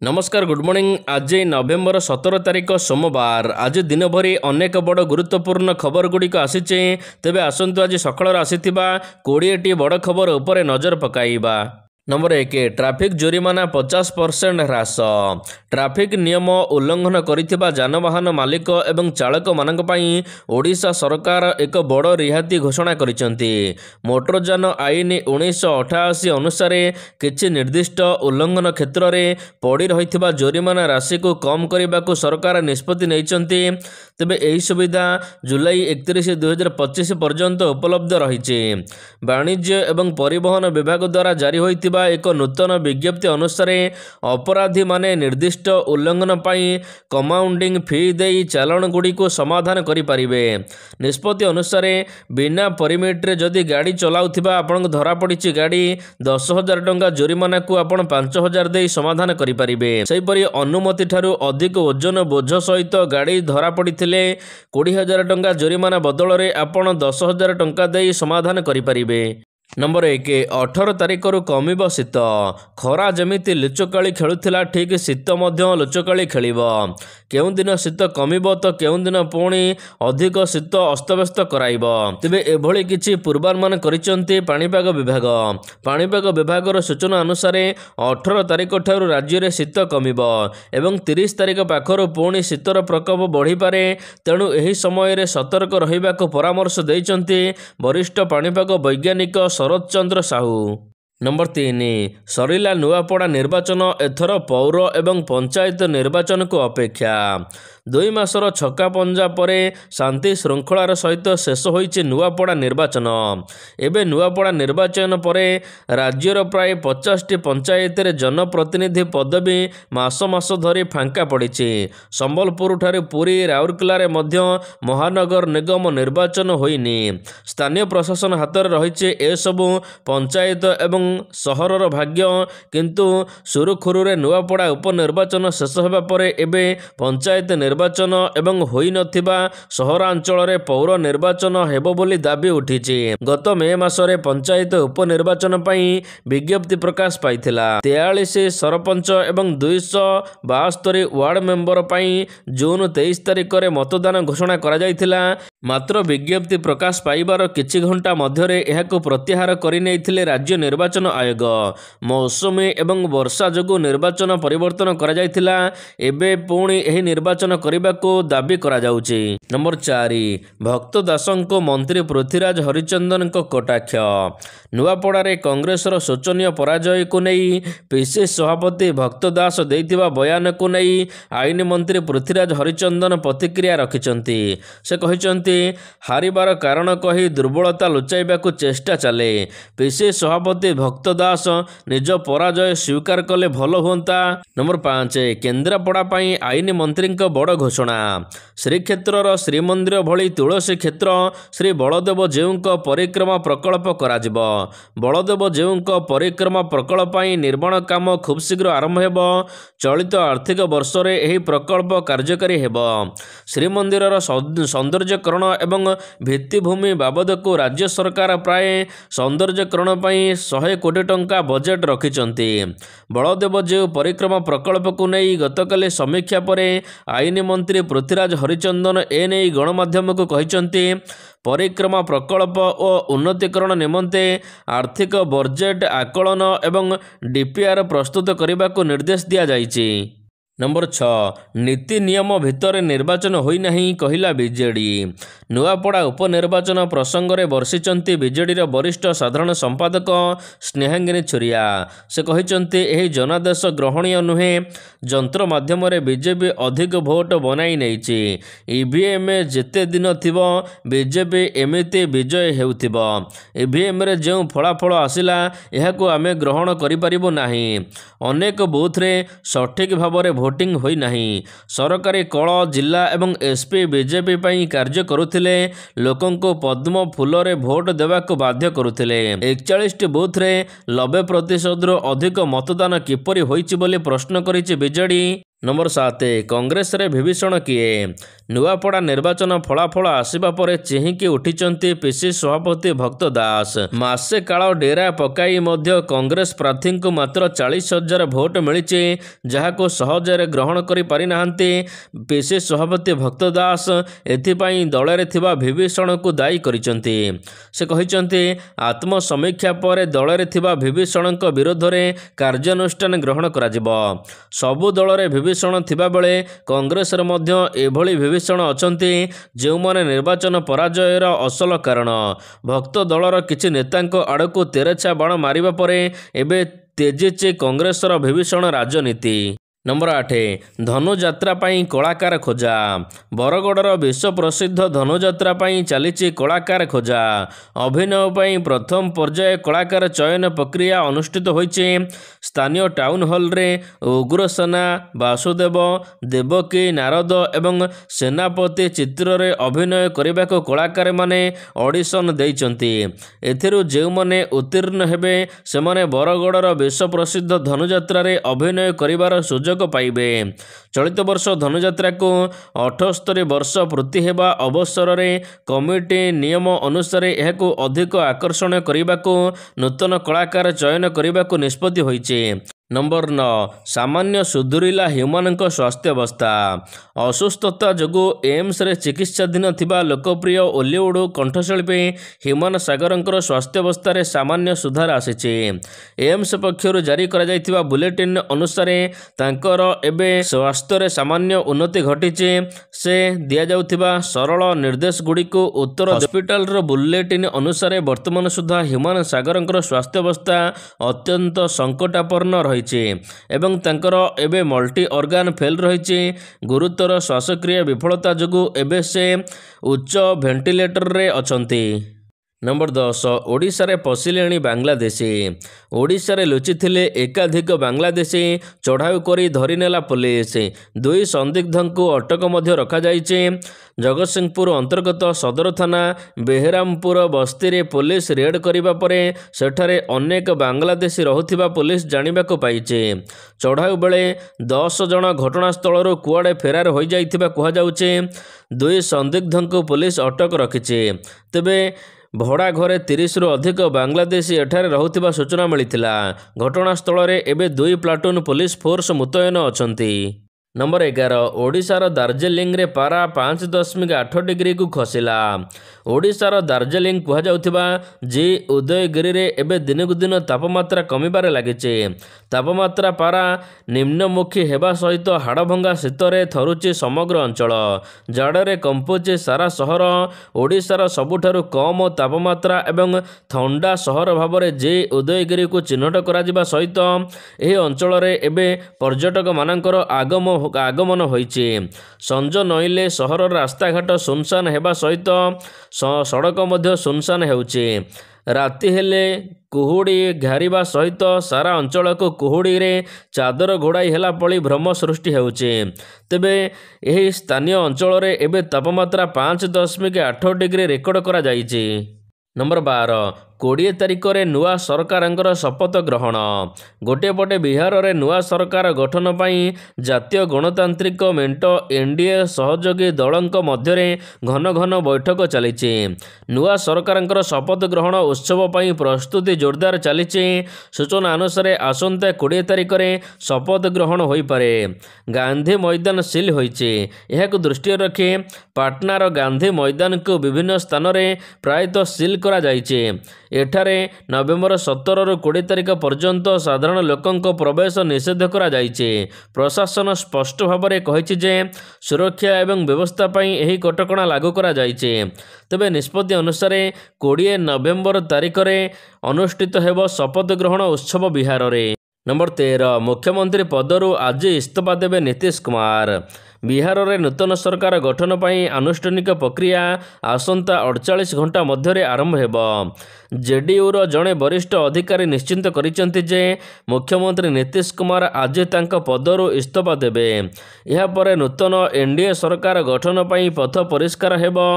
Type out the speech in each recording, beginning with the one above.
नमस्कार good morning. आज नवेम्बर 17 तारिख सोमवार। आज दिन भरी अनेक बड़ गुरुत्वपूर्ण खबर गुड़िक आसीचे। तेबे आसंतु आज सकाळ आसीथिबा 20टी बड़ खबर उपरे नजर पकाइबा। नंबर 1 ट्राफिक जोरिमाना 50% ह्रास। ट्राफिक नियम उल्लंघन करिथिबा जानवाहन मालिक एवं चालक मानक पई ओडिशा सरकार एक बड़ रिहाती घोषणा करिसंती। मोटरयान आईन 1988 अनुसार किछि निर्दिष्ट उल्लंघन क्षेत्र में पड़ी रहिथिबा जोरिमाना राशि को कम करने को सरकार निष्पत्ति नैचंती। तेबे एही सुविधा जुलाई 31 2025 पर्यंत उपलब्ध रहिछि। वाणिज्य एवं परिवहन विभाग द्वारा जारी होइथिबा एक नूतन विज्ञप्ति अनुसार अपराधी माने निर्दिष्ट उल्लंघन पाई कमाउंडिंग फी देई चालान गुड़ी को समाधान करि परिबे। निष्पत्ति अनुसार बिना परमिट रे जदि गाड़ी चलाउथिबा आपन धरा पड़िछि गाड़ी 10,000 टंका जोरिमाना को आपन 5,000 देई समाधान करि परिबे। सेहिपरि अनुमति ठारू अधिक ओजन बोझ सहित गाड़ी धरा पड़िथिले 20,000 टंका जोरिमाना बदल रे आपन 10,000 टंका देई समाधान करि परिबे। नंबर 1 18 तारिख रु कमिब शीत। खरा जमिति लुचकाली खेलुथिला ठीक शीत मध्य लुचकाली खेलिब। केउ दिन शीत कमिब तो केउ दिन पुणी अधिक शीत अस्तव्यस्त कराइब। तेबे एभली किछि पूर्वानुमान करिसंती पाणीपाग विभाग। पाणीपाग विभागर सूचना अनुसार 18 तारिख ठारू राज्य रे शीत कमिब एवं 30 तारिख पाखरु पुणी शीतर प्रकोप बढ़ी पारे। तेणु एही समय रे सतर्क रहिबाको परामर्श दैचंती वरिष्ठ पाणीपाग वैज्ञानिक शरद चंद्र साहू। नंबर 3 सरिला नुआपड़ा निर्वाचन एथर पौर एवं पंचायत निर्वाचन को अपेक्षा। 2 मासर छक्का पंजा परे शांति श्रृंखलार सहित शेष होइछि नुआपड़ा निर्वाचन। एबे नुआपड़ा निर्वाचन परे राज्यर प्राय 50टी पंचायत रे जनप्रतिनिधि पदवी मास मास धरी फांका पड़िछि। संबलपुर ठारे पुरी राउरकेला रे मध्य महानगर निगम निर्वाचन होइनि। स्थानीय प्रशासन हाथ रे रहिछि ए सबु पंचायत एवं सहरर भाग्य। किंतु सुरुखुरु रे नुआपड़ा उपनिर्वाचन शेष हेबा परे एबे पंचायत निर्वाचन एवं होई नथिबा सहरांचल रे पौर निर्वाचन हेबो बोली दाबी उठिछि। गत मे मासरे पंचायत उपनिर्वाचन पई विज्ञप्ति प्रकाश पाइथिला। 43 सरपंच एवं 272 वार्ड मेंबर पई जून 23 तारिख रे मतदान घोषणा करा जायथिला। मात्र विज्ञप्ति प्रकाश पाइबार किछि घंटा मध्यरे एहाको प्रत्याहार करि नैथिले राज्य निर्वाचन आयोग। मौसुमी एवं वर्षा जोगु निर्वाचन परिवर्तन करा जायथिला। एबे पुणी एही निर्वाचन करबाको दाबी करा जाउछि। नंबर 4 भक्त दासंको मंत्री पृथ्वीराज हरिचंदन को कटाक्ष। नुआपड़ा रे कांग्रेसर शोचनीय पराजय को नहीं पीसीसी सभापति भक्त दास देइथिबा बयान को नहीं आईन मंत्री पृथ्वीराज हरिचंदन प्रतिक्रिया रखिचंती। से कहिचंती हारिबार कारण कही दुर्बलता लुचाइबाकू चेष्टा चले। पीसीसी सभापति भक्त दास निज पराजय स्वीकार कले भल हुंता। नंबर 5 केन्द्रापड़ा पई आईन मंत्री बड़ घोषणा। श्रीक्षेत्र श्रीमंदिर भली तुलसी क्षेत्र श्री बलदेव जीव परिक्रमा प्रकल्प कराजिब। बलदेव जीव परिक्रमा प्रकल्प निर्माण काम खूब शीघ्र आरंभ हेब। चलित आर्थिक वर्ष रे एही प्रकल्प कार्यकारी हेब। श्रीमंदिर सौंदर्यकरण एवं भित्तिभूमि बाबद को राज्य सरकार प्राय सौंदर्यकरण पई 100 कोटी टंका बजेट रखिचंती। बलदेव जीव परिक्रमा प्रकल्प को नहीं गतकाली समीक्षा परे आईन मंत्री पृथ्वीराज हरिचंदन एने गणमाध्यम को कहिचंती परिक्रमा प्रकल्प और उन्नतीकरण निमंते आर्थिक बजेट आकलन एवं डीपीआर प्रस्तुत करने को निर्देश दिया जाइछि। नंबर 6 नीति नियम भितर निर्वाचन होई नहीं कहिला बीजेडी। नुआपड़ा उपनिर्वाचन प्रसंग में बर्षिचंती बीजेडी रो वरिष्ठ साधारण संपादक स्नेहांगिनी छुरिया। से कहिचंती एही जनादेश ग्रहणीय नुहे। जंत्र माध्यम रे बीजेपी अधिक भोट बनाई नैछि। ईवीएम जेते दिन थिबो बीजेपी एमिति विजय हेउथिबो। ईवीएम रे जो फलाफल आसिला एहाको आमे ग्रहण करि परिबो नाही। अनेक बूथ रे सठिक भाव रे भोटिंग होई नहीं। सरकारी कल जिला एवं एसपी बीजेपी पई कार्य करुथिले। लोकन को पद्म फूल रे भोट देवाको बाध्य करुथिले। 41 बूथ रे 90% रु अधिक मतदान किपरि होईछि बोली प्रश्न करिछि बीजेडी। नंबर 7 कांग्रेस रे विभीषण किए नुआपड़ा निर्वाचन फलाफल आसिबा परे चेहिकी उठिचंती पीसी सभापति भक्त दास मासे काल डेरा पकाई मध्य कांग्रेस प्रार्थी को मात्र 40,000 भोट मिली जहाको सहजरे ग्रहण करि पारि नाहंती पीसी सभापति भक्त दास एथिपाई दलरे थिबा विभीषण को दायी करिचंती से कहिचंती आत्मसमीक्षा पर दलरे थिबा विभीषण विरोध में कार्यानुष्ठान ग्रहण कराजिबो सबु दलरे विभीषण थिबा बेले कांग्रेस रे मध्य एभली विभीषण अछंती जेउमाने निर्वाचन पराजयर असल कारण भक्त दलर किछि नेतांक आड़कू तेरेछा बाण मारिबा परे एबे तेजिचे कांग्रेसर विभीषण राजनीति। नंबर 8 धनुजात्रा पाई कलाकार खोजा बरगड़र विश्व प्रसिद्ध धनुजात्रा पाई चली कलाकार खोजा अभिनय पाई प्रथम पर्याय कलाकार चयन प्रक्रिया अनुष्ठित होइछे स्थानीय टाउन हॉल रे उग्रसेना वासुदेव देवकी नारद एवं सेनापति चित्र रे अभिनय करने को कलाकार माने ऑडिशन देइचंती एथिरु जेउ माने उत्तीर्ण हेबे से माने बरगड़र विश्व प्रसिद्ध धनुजात्रा रे अभिनय करिवार सुजोग पाइबे। चलित वर्ष धनुजात्रा को 78 वर्ष पूर्ति हेबा अवसर रे कमिटी नियम अनुसार यह अधिक आकर्षण करने को नूतन कलाकार चयन करने को निष्पत्ति होइछे। नंबर 9 सामान्य सुधुरिला ह्यूमानक स्वास्थ्यावस्था असुस्थता जोगु एम्स रे चिकित्साधीन थिबा लोकप्रिय ओलीवुड कंठशिल्पी ह्यूमान सागरंकर स्वास्थ्यावस्था रे सामान्य सुधार आसीचे एम्स पक्षरु जारी करा जायथिबा बुलेटिन अनुसार तांकर एबे स्वास्थ्य रे सामान्य उन्नति घटिचे से दिया जाउथिबा सरल निर्देश गुडी को उत्तर हॉस्पिटल रो बुलेटिन अनुसार वर्तमान सुधा ह्यूमान सागरंकर स्वास्थ्यावस्था अत्यंत संकटापन्न रही एवं तांकर एबे मल्टी ऑर्गन फेल रही गुरुतर श्वासक्रिया विफलता जोगु एबे से उच्च वेंटिलेटर रे अछंती। नंबर 10 ओडिशा रे पशिलेणी बांग्लादेशी ओडिशा रे लुचिथिले एकाधिक बांग्लादेशी चढ़ाऊ करी धरी नेला पुलिस दुई संदिग्धों को अटक मध्य रखा जाइछे जगतसिंहपुर अंतर्गत सदर थाना बेहरामपुर बस्ती रे पुलिस रेड करिबा परे सेठारे अनेक बांग्लादेशी रहुथिबा पुलिस जानिबा को पाइछे चढ़ाऊ बेले 10 जन घटनास्थल कुआड़े फेरार हो जाइथिबा कहा जाउछे दुई संदिग्धों को पुलिस अटक रखिछे तेबे भड़ा घरे 30 रु अधिक बांग्लादेशी एठारे रहुथिबा सूचना मिलिथिला घटनास्थल रे एबे 2 प्लाटून पुलिस फोर्स मुतयन अछंती। नंबर 11 ओडिशार दार्जिलिंग रे पारा 5.8 डिग्री को खसिला ओडिशार दार्जिलिंग कह जाउथिबा जी उदयगिरी रे एबे दिनकु दिन तापमात्रा कमिबारे लागिचे तापमात्रा पारा निम्नमुखी हेबा सहित हाड़भंगा शीतरे थरुची समग्र अंचल जाड़े कंपुचे सारा सहर ओडिशार सबुठारु कम तापमात्रा एवं ठंडा सहर भाव जे उदयगिरी को चिन्हट करा जिबा सहित एही अंचल रे एबे पर्यटक मानकर आगमन होइचे संज नईले सहर रास्ताघाट सुनसान हेबा सहित सड़क मध्य सुनसान हेउचे राति हेले कुहुड़ी घारिबा सहित सारा अंचल को कुहुड़ी रे चादर घोड़ाई हेला पली भ्रम सृष्टि हेउचे तेबे एही स्थानीय अंचल रे एबे तापमात्रा 5.8 डिग्री रेकर्ड करा जाइछे। नंबर 12 20 तारिख रे नुआ सरकारंकर शपथ ग्रहण गोटे पटे बिहार रे नुआ सरकार गठन पाई जातीय गणतांत्रिक मेंट एनडीए सहयोगी दलंक मध्य घन घन बैठक चलीचे नुआ सरकारंकर शपथ ग्रहण उत्सव पाई प्रस्तुति जोरदार चलीचे सूचना अनुसार आसंता 20 तारिख रे शपथ ग्रहण होई पारे गांधी मैदान सील होइचे एहाकु दृष्टि रखी पाटनार गांधी मैदान को विभिन्न स्थान रे प्रायतः सील करा जाइचे एठारे नवेम्बर 17 रु 20 तारिख पर्यंत साधारण लोकंक प्रवेश निषेध करा जाइचे प्रशासन स्पष्ट भाव में कहिछि जे सुरक्षा एवं व्यवस्था पई एही कटकणा लागू करा जाइचे तेबे निष्पत्ति अनुसार 20 नवेम्बर तारिख रे अनुष्ठित हेबो शपथ ग्रहण उत्सव बिहार रे। नंबर 13 मुख्यमंत्री पदरु आज इस्तीफा देवे नीतीश कुमार बिहार रे नूतन सरकार गठन पाई आनुष्ठानिक प्रक्रिया आसंता 48 घंटा मध्य आरंभ हेबो जेडीयू रो जड़े वरिष्ठ अधिकारी निश्चिंत करिसेंति जे मुख्यमंत्री नीतीश कुमार आज तांका पदरु इस्तीफा देबे यहा परे नूतन एनडीए सरकार गठन पाई पथ परिष्कार हेबो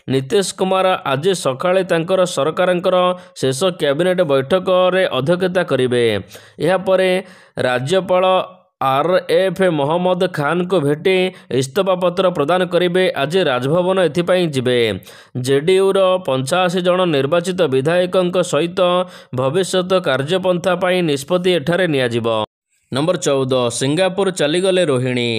नीतीश कुमार आज सकाळे तांकर सरकारंकर शेष कैबिनेट बैठक रे अध्यक्षता करिवे यहा परे राज्यपाल RF ମହମ୍ମଦ ଖାନଙ୍କୁ ଭେଟି ଇସ୍ତଫାପତ୍ର ପ୍ରଦାନ କରିବେ। ଆଜି ରାଜଭବନ ଏଥିପାଇଁ ଯିବେ। JDUର 85 ଜଣ ନିର୍ବାଚିତ ବିଧାୟକଙ୍କ ସହିତ ଭବିଷ୍ୟତ କାର୍ଯ୍ୟପନ୍ଥା ପାଇଁ ନିଷ୍ପତ୍ତି ଏଠାରେ ନିଆଯିବ। ନମ୍ବର 14 ସିଙ୍ଗାପୁର ଚାଲିଗଲେ ରୋହିଣୀ।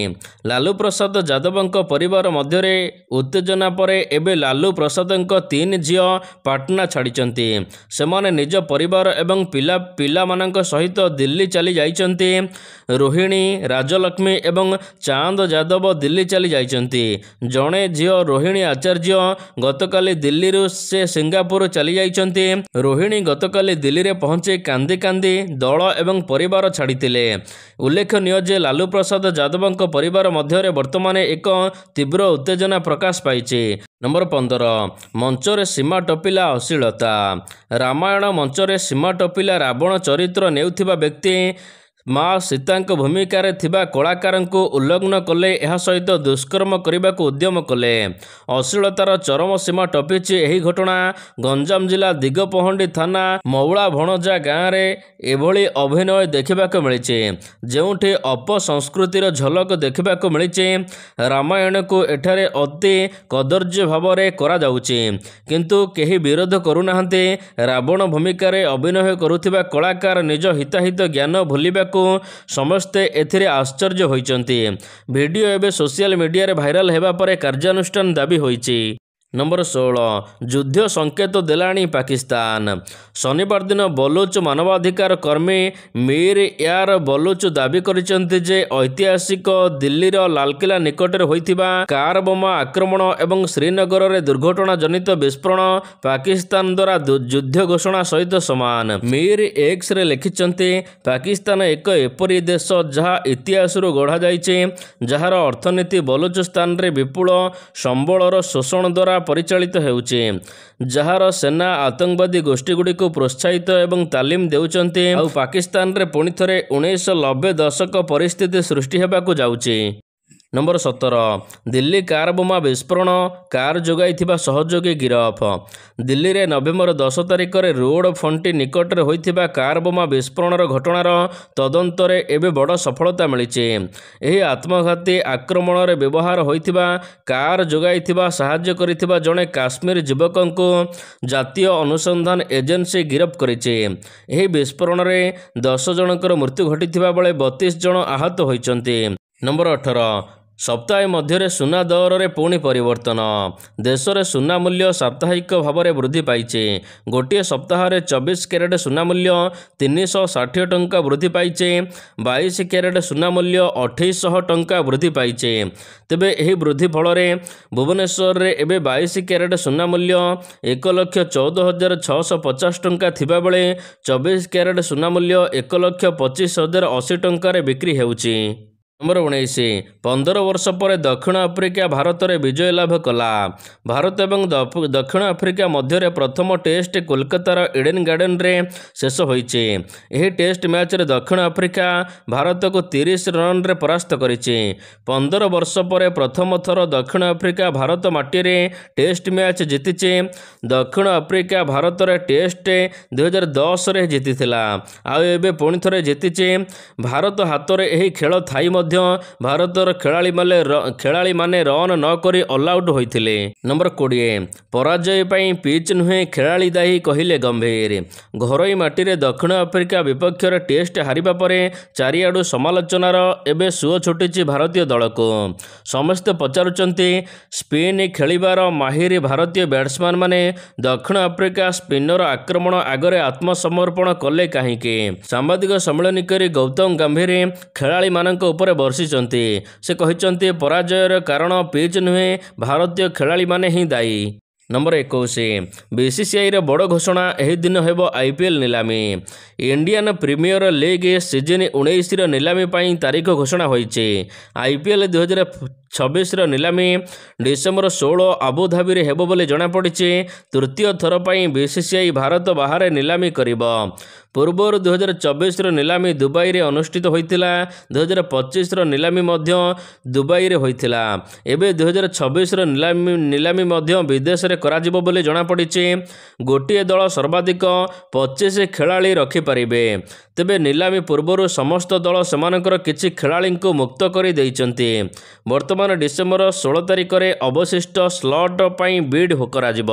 ଲାଲୁ ପ୍ରସାଦ ଯାଦବଙ୍କ ପରିବାର ମଧ୍ୟରେ ଉତ୍ତେଜନା ପରେ ଏବେ ଲାଲୁ ପ୍ରସାଦଙ୍କ 3 ଝିଅ ପାଟନା ଛାଡ଼ିଛନ୍ତି। ସେମାନେ ନିଜ ପରିବାର ଏବଂ ପିଲାମାନଙ୍କ ସହିତ ଦିଲ୍ଲୀ ଚାଲି ଯାଇଛନ୍ତି। ରୋହିଣୀ, ରାଜଲକ୍ଷ୍ମୀ ଏବଂ ଚାନ୍ଦ ଯାଦବ ଦିଲ୍ଲୀ ଚାଲି ଯାଇଛନ୍ତି। ଜଣେ ଝିଅ ରୋହିଣୀ ଆଚାର୍ଯ୍ୟ ଗତକାଲି ଦିଲ୍ଲୀରୁ ସେ ସିଙ୍ଗାପୁର ଚାଲି ଯାଇଛନ୍ତି। ରୋହିଣୀ ଗତକାଲି ଦିଲ୍ଲୀରେ ପହଞ୍ଚି କାନ୍ଦି କାନ୍ଦି ଦଳ ଏବଂ ପରିବାର ଛାଡ଼ିଥିଲେ। ଉଲ୍ଲେଖନୀୟ ଯେ ଲାଲୁ ପ୍ରସାଦ ଯାଦବଙ୍କ ପରିବାର ମଧ୍ୟରେ ବର୍ତ୍ତମାନ ଏକ ତୀବ୍ର ଉତ୍ତେଜନା ପ୍ରକାଶ ପାଇଛି। ନମ୍ବର 15 ମଞ୍ଚରେ ସୀମା ଟପିଲା ଅଶ୍ଳୀଳତା। ରାମାୟଣ ମଞ୍ଚରେ ସୀମା ଟପିଲା ରାବଣ ଚରିତ୍ର ନେଉଥିବା ବ୍ୟକ୍ତି ମା ସୀତାଙ୍କ ଭୂମିକାରେ ଥିବା କଳାକାରଙ୍କୁ ଉଲ୍ଲଂଘନ କଲେ, ଏହା ସହିତ ଦୁଷ୍କର୍ମ କରିବାକୁ ଉଦ୍ୟମ କଲେ। ଅଶ୍ଳୀଳତାର ଚରମ ସୀମା ଟପିଛି ଏହି ଘଟଣା। ଗଞ୍ଜାମ ଜିଲ୍ଲା ଦିଗପହଣ୍ଡି ଥାନା ମଉଳା ଭଣଜା ଗାଁରେ ଏଭଳି ଅଭିନୟ ଦେଖିବାକୁ ମିଳିଛି, ଯେଉଁଠି ଅପସଂସ୍କୃତିର ଝଲକ ଦେଖିବାକୁ ମିଳିଛି। ରାମାୟଣକୁ ଏଠାରେ ଅତି କଦର୍ଯ୍ୟ ଭାବରେ କରାଯାଉଛି, କିନ୍ତୁ କେହି ବିରୋଧ କରୁନାହାନ୍ତି। ରାବଣ ଭୂମିକାରେ ଅଭିନୟ କରୁଥିବା କଳାକାର ନିଜ ହିତାହିତ ଜ୍ଞାନ ଭୁଲିବାକୁ ସମସ୍ତେ ଏଥିରେ ଆଶ୍ଚର୍ଯ୍ୟ ହୋଇଛନ୍ତି। ଭିଡ଼ିଓ ଏବେ ସୋସିଆଲ ମିଡ଼ିଆରେ ଭାଇରାଲ ହେବା ପରେ କାର୍ଯ୍ୟାନୁଷ୍ଠାନ ଦାବି ହୋଇଛି। ନମ୍ବର 16 ଯୁଦ୍ଧ ସଂକେତ ଦେଲାଣି ପାକିସ୍ତାନ। ଶନିବାର ଦିନ ବଲୁଚ ମାନବାଧିକାର କର୍ମୀ ମୀର ୟାର ବଲୁଚ ଦାବି କରିଛନ୍ତି ଯେ ଐତିହାସିକ ଦିଲ୍ଲୀର ଲାଲକିଲ୍ଲା ନିକଟରେ ହୋଇଥିବା କାର ବୋମା ଆକ୍ରମଣ ଏବଂ ଶ୍ରୀନଗରରେ ଦୁର୍ଘଟଣା ଜନିତ ବିସ୍ଫୋରଣ ପାକିସ୍ତାନ ଦ୍ୱାରା ଯୁଦ୍ଧ ଘୋଷଣା ସହିତ ସମାନ। ମୀର ଏକ୍ସରେ ଲେଖିଛନ୍ତି, ପାକିସ୍ତାନ ଏକ ଏପରି ଦେଶ ଯାହା ଇତିହାସରୁ ଗଢ଼ାଯାଇଛି, ଯାହାର ଅର୍ଥନୀତି ବଲୁଚିସ୍ତାନରେ ବିପୁଳ ସମ୍ବଳର ଶୋଷଣ ଦ୍ୱାରା ପରିଚାଳିତ ହେଉଛି, ଯାହାର ସେନା ଆତଙ୍କବାଦୀ ଗୋଷ୍ଠୀଗୁଡ଼ିକୁ ପ୍ରୋତ୍ସାହିତ ଏବଂ ତାଲିମ ଦେଉଛନ୍ତି, ଆଉ ପାକିସ୍ତାନରେ ପୁଣି ଥରେ 1990 ଦଶକ ପରିସ୍ଥିତି ସୃଷ୍ଟି ହେବାକୁ ଯାଉଛି। ନମ୍ବର 17 ଦିଲ୍ଲୀ କାର ବୋମା ବିସ୍ଫୋରଣ, କାର ଯୋଗାଇଥିବା ସହଯୋଗୀ ଗିରଫ। ଦିଲ୍ଲୀରେ ନଭେମ୍ବର 10 ତାରିଖରେ ରୋଡ୍ ଫଣ୍ଟି ନିକଟରେ ହୋଇଥିବା କାର ବୋମା ବିସ୍ଫୋରଣର ଘଟଣାର ତଦନ୍ତରେ ଏବେ ବଡ଼ ସଫଳତା ମିଳିଛି। ଏହି ଆତ୍ମଘାତୀ ଆକ୍ରମଣରେ ବ୍ୟବହାର ହୋଇଥିବା କାର ଯୋଗାଇଥିବା ସାହାଯ୍ୟ କରିଥିବା ଜଣେ କାଶ୍ମୀର ଯୁବକଙ୍କୁ ଜାତୀୟ ଅନୁସନ୍ଧାନ ଏଜେନ୍ସି ଗିରଫ କରିଛି। ଏହି ବିସ୍ଫୋରଣରେ 10 ଜଣଙ୍କର ମୃତ୍ୟୁ ଘଟିଥିବା ବେଳେ 32 ଜଣ ଆହତ ହୋଇଛନ୍ତି। ନମ୍ବର 18 ସପ୍ତାହେ ମଧ୍ୟରେ ସୁନା ଦରରେ ପୁଣି ପରିବର୍ତ୍ତନ। ଦେଶରେ ସୁନା ମୂଲ୍ୟ ସାପ୍ତାହିକ ଭାବରେ ବୃଦ୍ଧି ପାଇଛି। ଗୋଟିଏ ସପ୍ତାହରେ 24 କ୍ୟାରେଟ୍ ସୁନା ମୂଲ୍ୟ 360 ଟଙ୍କା ବୃଦ୍ଧି ପାଇଛି। 22 କ୍ୟାରେଟ୍ ସୁନା ମୂଲ୍ୟ 2800 ଟଙ୍କା ବୃଦ୍ଧି ପାଇଛି। ତେବେ ଏହି ବୃଦ୍ଧି ଫଳରେ ଭୁବନେଶ୍ୱରରେ ଏବେ 22 କ୍ୟାରେଟ୍ ସୁନା ମୂଲ୍ୟ 1,14,650 ଟଙ୍କା ଥିବାବେଳେ 24 କ୍ୟାରେଟ୍ ସୁନା ମୂଲ୍ୟ 1,25,080 ଟଙ୍କାରେ ବିକ୍ରି ହେଉଛି। ନମ୍ବର 19 15 ବର୍ଷ ପରେ ଦକ୍ଷିଣ ଆଫ୍ରିକା ଭାରତରେ ବିଜୟ ଲାଭ କଲା। ଭାରତ ଏବଂ ଦକ୍ଷିଣ ଆଫ୍ରିକା ମଧ୍ୟରେ ପ୍ରଥମ ଟେଷ୍ଟ କୋଲକାତାର ଇଡେନ ଗାର୍ଡେନରେ ଶେଷ ହୋଇଛି। ଏହି ଟେଷ୍ଟ ମ୍ୟାଚରେ ଦକ୍ଷିଣ ଆଫ୍ରିକା ଭାରତକୁ 30 ରନରେ ପରାସ୍ତ କରିଛି। 15 ବର୍ଷ ପରେ ପ୍ରଥମ ଥର ଦକ୍ଷିଣ ଆଫ୍ରିକା ଭାରତ ମାଟିରେ ଟେଷ୍ଟ ମ୍ୟାଚ ଜିତିଛି। ଦକ୍ଷିଣ ଆଫ୍ରିକା ଭାରତରେ ଟେଷ୍ଟ 2010ରେ ଜିତିଥିଲା, ଆଉ ଏବେ ପୁଣି ଥରେ ଜିତିଛି। ଭାରତ ହାତରେ ଏହି ଖେଳ ଥାଇ ମଧ୍ୟ ଭାରତର ଖେଳାଳିମାନେ ରନ୍ ନ କରି ଅଲଆଉଟ୍ ହୋଇଥିଲେ। ନମ୍ବର 20 ପରାଜୟ ପାଇଁ ପିଚ୍ ନୁହେଁ ଖେଳାଳି ଦାୟୀ କହିଲେ ଗମ୍ଭୀର। ଘରୋଇ ମାଟିରେ ଦକ୍ଷିଣ ଆଫ୍ରିକା ବିପକ୍ଷରେ ଟେଷ୍ଟ ହାରିବା ପରେ ଚାରିଆଡ଼ୁ ସମାଲୋଚନାର ଏବେ ସୁଅ ଛୁଟିଛି ଭାରତୀୟ ଦଳକୁ। ସମସ୍ତେ ପଚାରୁଛନ୍ତି, ସ୍ପିନ୍ ଖେଳିବାର ମାହିର ଭାରତୀୟ ବ୍ୟାଟ୍ସମ୍ୟାନମାନେ ଦକ୍ଷିଣ ଆଫ୍ରିକା ସ୍ପିନର ଆକ୍ରମଣ ଆଗରେ ଆତ୍ମସମର୍ପଣ କଲେ କାହିଁକି? ସାମ୍ବାଦିକ ସମ୍ମିଳନୀ କରି ଗୌତମ ଗମ୍ଭୀର ଖେଳାଳିମାନଙ୍କ ଉପରେ ବର୍ଷିଛନ୍ତି। ସେ କହିଛନ୍ତି, ପରାଜୟର କାରଣ ପିଚ୍ ନୁହେଁ, ଭାରତୀୟ ଖେଳାଳିମାନେ ହିଁ ଦାୟୀ। ନମ୍ବର 21 BCCIର ବଡ଼ ଘୋଷଣା, ଏହି ଦିନ ହେବ IPL ନିଲାମୀ। ଇଣ୍ଡିଆନ୍ ପ୍ରିମିୟର ଲିଗ୍ ସିଜିନ୍ 19ର ନିଲାମୀ ପାଇଁ ତାରିଖ ଘୋଷଣା ହୋଇଛି। IPL 2026 ନିଲାମୀ ଡିସେମ୍ବର 16 ଆବୁଧାବିରେ ହେବ ବୋଲି ଜଣାପଡ଼ିଛି। ତୃତୀୟ ଥର ପାଇଁ BCCI ଭାରତ ବାହାରେ ନିଲାମୀ କରିବ। ପୂର୍ବରୁ 2024ର ନିଲାମୀ ଦୁବାଇରେ ଅନୁଷ୍ଠିତ ହୋଇଥିଲା। 2025ର ନିଲାମୀ ମଧ୍ୟ ଦୁବାଇରେ ହୋଇଥିଲା। ଏବେ 2026ର ନିଲାମୀ ମଧ୍ୟ ବିଦେଶରେ କରାଯିବ ବୋଲି ଜଣାପଡ଼ିଛି। ଗୋଟିଏ ଦଳ ସର୍ବାଧିକ 25 ଖେଳାଳି ରଖିପାରିବେ। ତେବେ ନିଲାମୀ ପୂର୍ବରୁ ସମସ୍ତ ଦଳ ସେମାନଙ୍କର କିଛି ଖେଳାଳିଙ୍କୁ ମୁକ୍ତ କରି ଦେଇଛନ୍ତି। ବର୍ତ୍ତମାନ ଡିସେମ୍ବର 16 ତାରିଖରେ ଅବଶିଷ୍ଟ ସ୍ଲଟ୍ ପାଇଁ ବିଡ୍ କରାଯିବ।